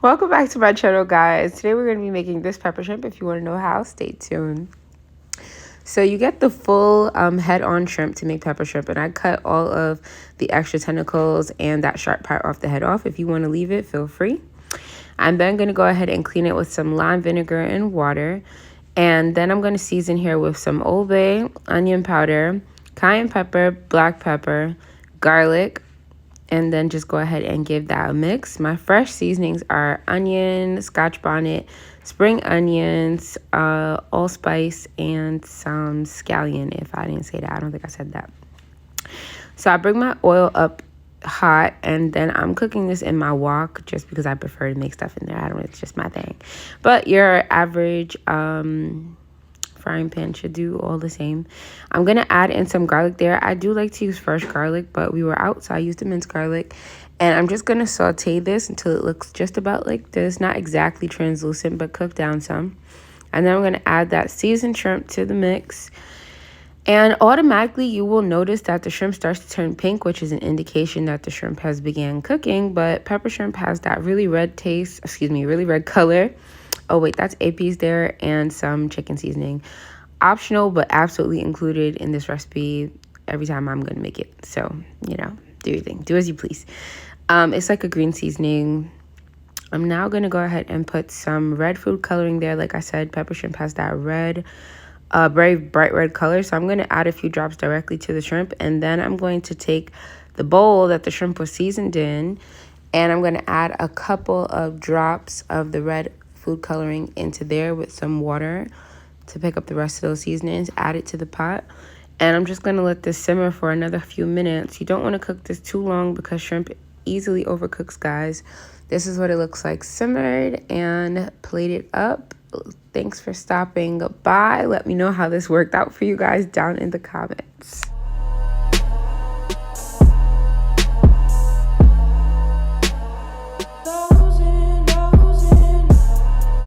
Welcome back to my channel, guys. Today we're going to be making this pepper shrimp. If you want to know how, stay tuned. So you get the full head-on shrimp to make pepper shrimp, and I cut all of the extra tentacles and that sharp part off the head off. If you want to leave it, feel free. I'm then going to go ahead and clean it with some lime vinegar and water, and then I'm going to season here with some Old Bay, onion powder, cayenne pepper, black pepper, garlic, and then just go ahead and give that a mix. My fresh seasonings are onion, scotch bonnet, spring onions, allspice, and some scallion. If I didn't say that, I don't think I said that. So I bring my oil up hot, and then I'm cooking this in my wok just because I prefer to make stuff in there. It's just my thing. But your average frying pan should do all the same. I'm gonna add in some garlic there. I do like to use fresh garlic, but we were out, so I used the minced garlic. And I'm just gonna saute this until it looks just about like this, not exactly translucent, but cook down some. And then I'm gonna add that seasoned shrimp to the mix. And automatically you will notice that the shrimp starts to turn pink, which is an indication that the shrimp has began cooking. But pepper shrimp has that really red taste, really red color. Oh wait, that's 8 peas there and some chicken seasoning. Optional, but absolutely included in this recipe every time I'm gonna make it. So, you know, do your thing, do as you please. It's like a green seasoning. I'm now gonna go ahead and put some red food coloring there. Like I said, pepper shrimp has that red, very bright red color. So I'm gonna add a few drops directly to the shrimp, and then I'm going to take the bowl that the shrimp was seasoned in, and I'm gonna add a couple of drops of the red food coloring into there with some water to pick up the rest of those seasonings. Add it to the pot, and I'm just going to let this simmer for another few minutes. You don't want to cook this too long because shrimp easily overcooks, guys. This is what it looks like simmered and plated up. Thanks for stopping by. Let me know how this worked out for you guys down in the comments.